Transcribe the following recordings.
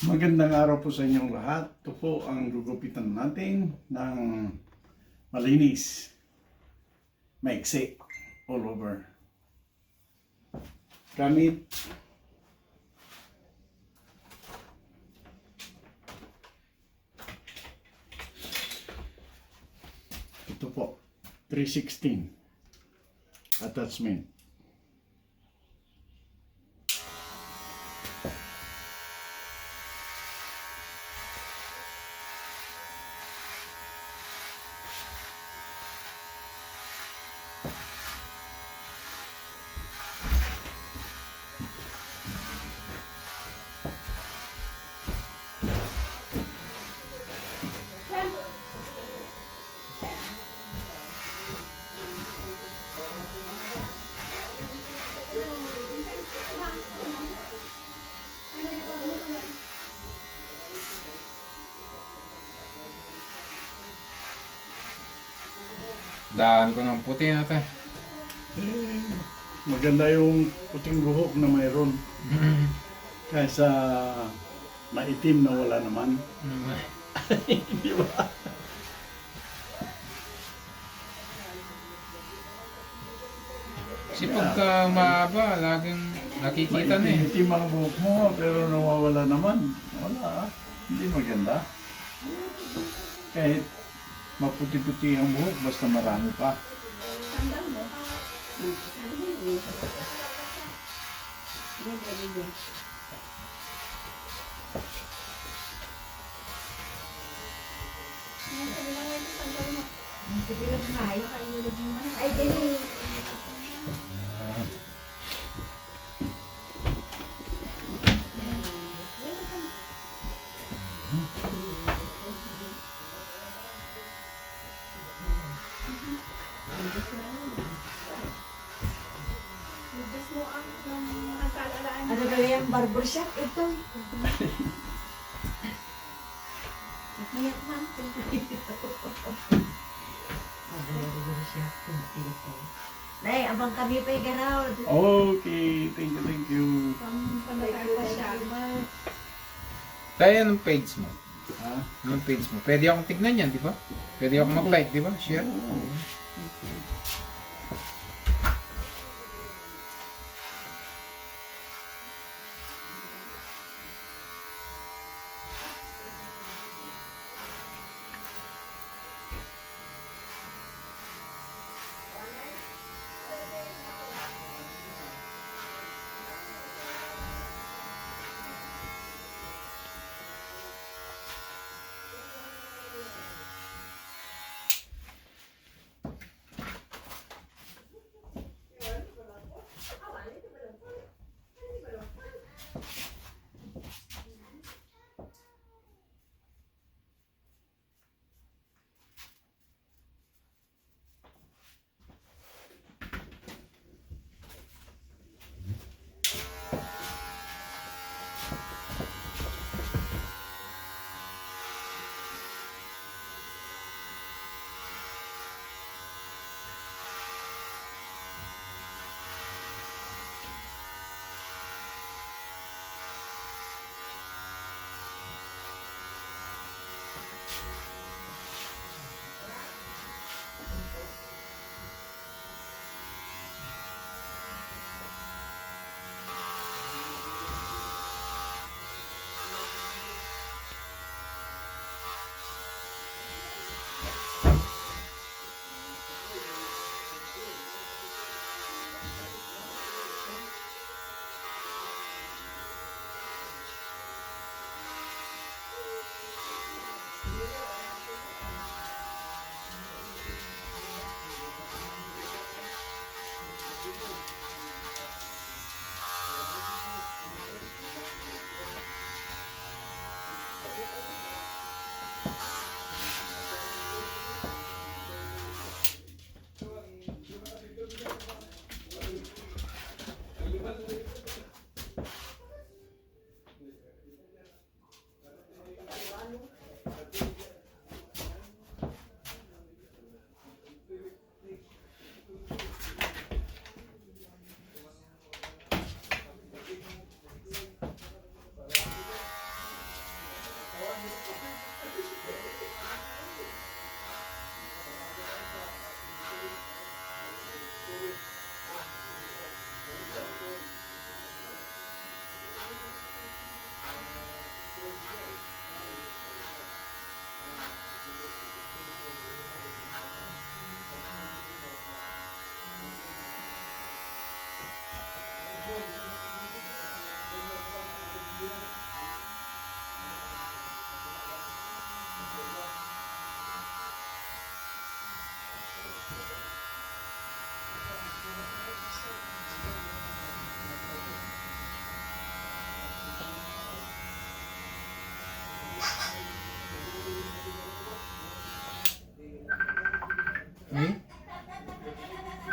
Magandang araw po sa inyong lahat. Ito po ang gugupitan natin ng malinis, maiksi, all over. Gamit ito po, 316 attachment. Daan ko ng puti natin. Maganda yung puting buhok na mayroon kaysa maitim na wala naman. Di ba? Kasi pagka mahaba, laging nakikita na eh. Maitim ang buhok mo pero nawawala naman. Wala. Hindi maganda. Kahit maputi-puti ang buhok basta marami pa. Sandal mo. Ay, ganyan. Ano daw yung barbershop? Ito. Mayak man. Barbershop. Nay, abang kami pa garaw. Okay, thank you. Tayo, anong page mo? Ha? Anong page mo? Pwede akong tignan yan, di ba? Pwede akong mag-like, di ba? Share.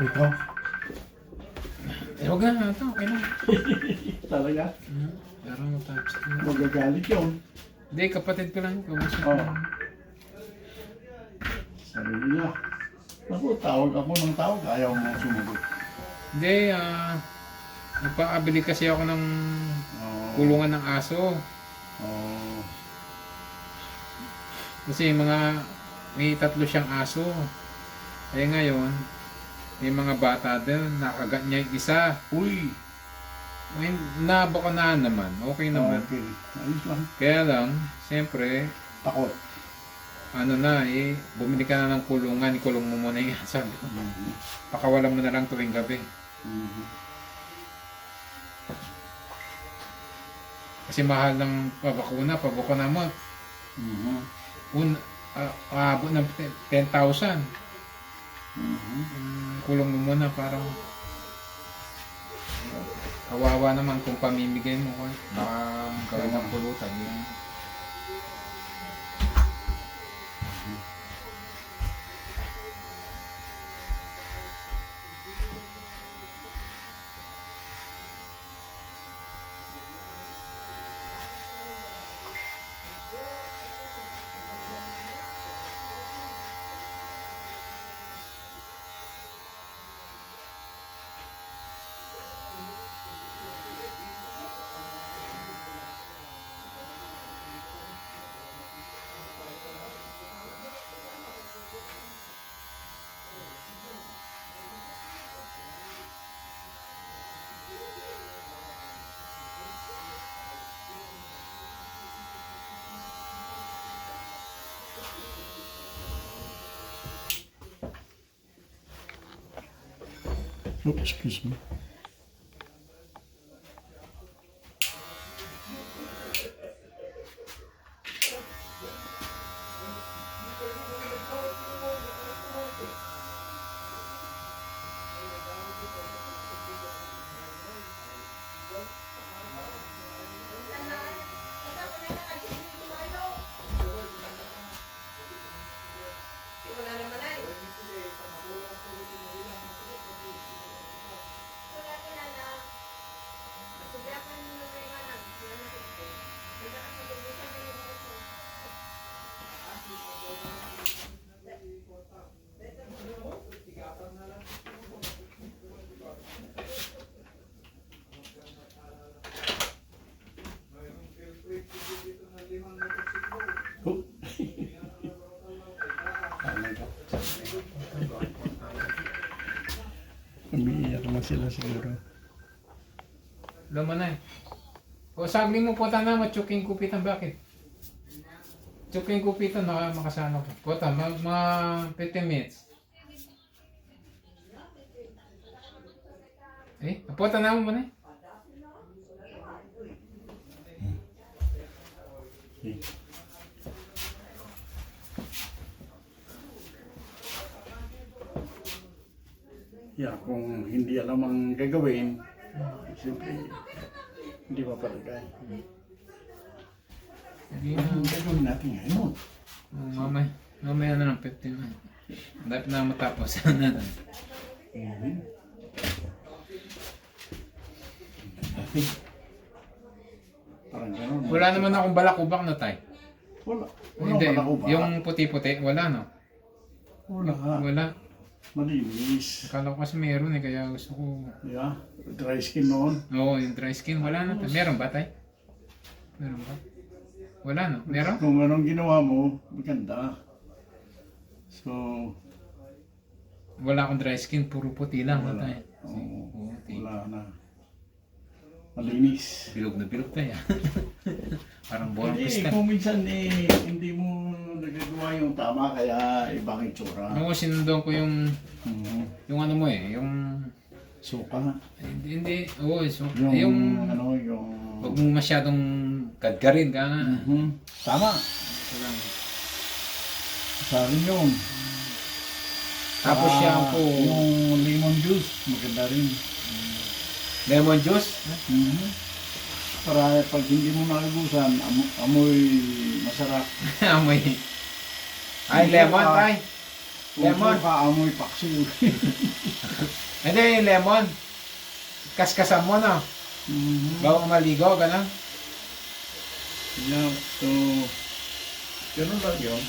Ikaw? Huwag na, ito, okay lang. Talaga? Pero matapos na. Magagalit yun. Hindi, kapatid ko lang. Kamusta Oo. Sabi niya, naku, tawag ako ng tawag, ayaw mo sumagot. Hindi, nagpakabili kasi ako ng Oo. kulungan ng aso. Oo. Kasi may 3 siyang aso. Eh ngayon, may mga bata din, nakagat niya yung isa. Uy! May nabaka na naman, okay naman. Okay. Ayos lang. Kaya lang, siyempre, Takot. bumili ka na ng kulungan, ikulong mo muna yung aso. Mhm. Pakawalan mo na lang tuwing gabi. Mhm. Kasi mahal ng pabakuna mo. Mhm. Aabot ng 10,000. Mhm. Kulong mo muna parang kawawa naman kung pamimigay mo ko. Baka gawin ng pulutan. Yun. Oh, excuse me. Oh. Talaga. Umiiyak na sila siguro. Alam mo na eh. O sagling mo po na matsuking kupitan, bakit? Tsuking kupitan, makasano ko. Puta, mga 15 minutes. Puta na mo na eh. Yeah, kung hindi alam ang gagawin, siyempre, hindi mapalagay. Hindi Ang na. gagawin natin ngayon. Mamaya na ng 15 minutes. Dapat na matapos. Parang gano'n. Wala naman akong balakubak na tay. Wala. Wala Hindi, pala ko ba? yung puti-puti, wala no? Wala. Wala. Malinis. Akala ko kasi meron eh, kaya gusto ko. Yeah. Dry skin noon. Oo, yung dry skin, wala na. Meron ba tay? Meron ba? Wala no? Meron? Kung anong ginawa mo, maganda. So, Wala akong dry skin, puro puti lang. wala. Tay. Oo, Puti. wala na. Malinis. Bilog na bilog tayo. Parang buwan Hindi, pista. kung minsan hindi mo nagagawa yung tama, kaya ibang itsura. Ako sinundan ko yung ano mo eh, yung Suka. hindi, oo, so, Yung, yung ano, yung... wag mo masyadong kadgarin ka nga. Tama. Ito lang. Sa akin yun. Tapos shampoo. Yung lemon juice, maganda rin. Lemon juice? Para pag hindi mo nakagusan, amoy masarap. Amoy. Ay, lemon tay. Lemon. Kaamoy paksiw. Hindi, yung lemon. Kaskasan mo na. Bago maligo, gano'n. Yeah, so, ganun lang yun.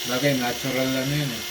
Bagay, natural lang yun eh.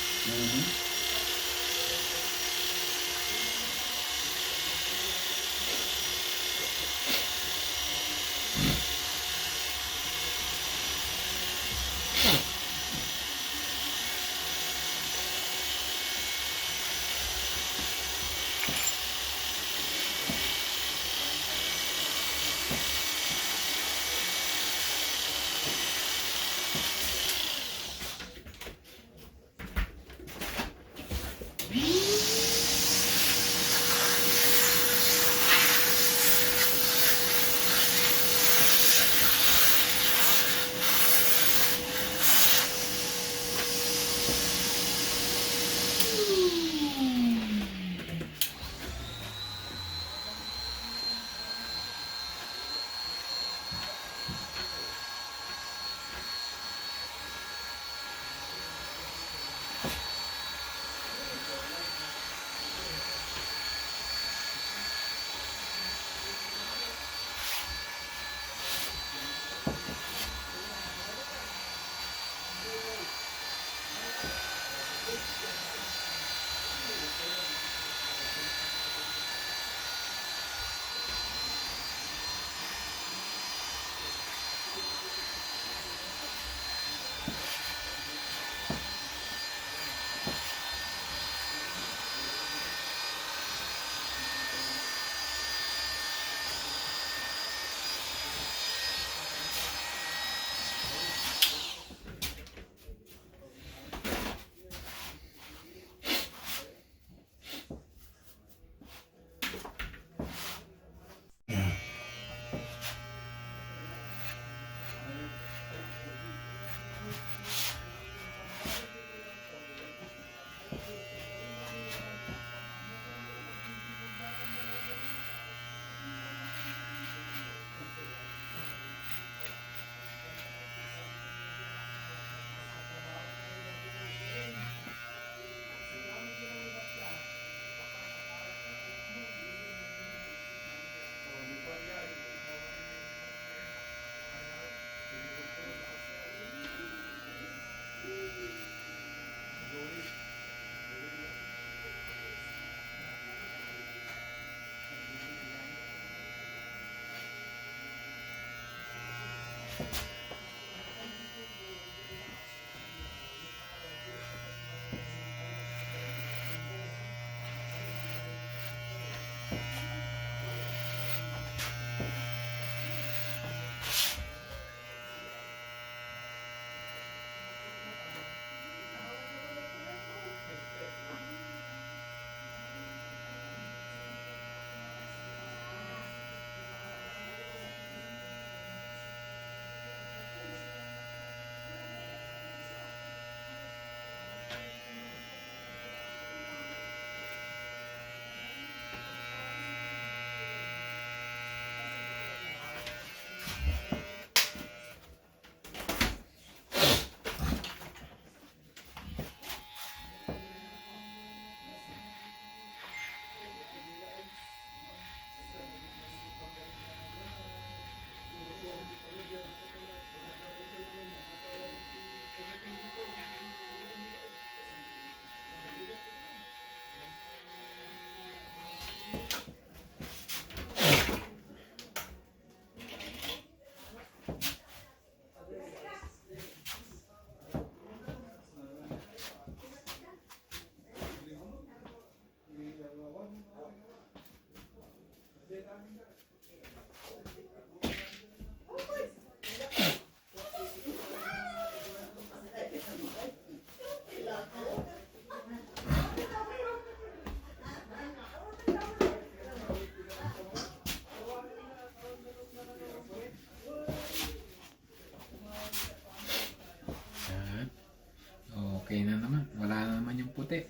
Okay na naman. Wala na naman yung puti.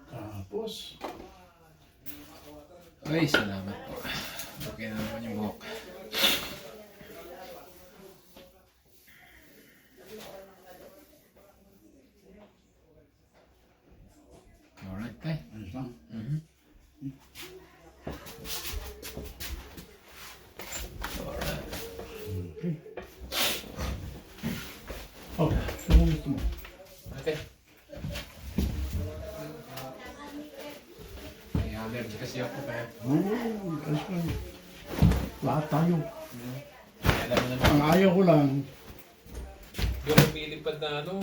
Tapos, Ay, salamat po. Okay na naman yung buhok. Alright, tay. Ayos lang. Mhm. Alright. Oh, sino gusto mo? Okay. May allergy kasi ako kaya. Oo, ayos lang. Lahat tayo. Kaya alam mo naman. Ang ayaw ko lang, Yung lumilipad na ano,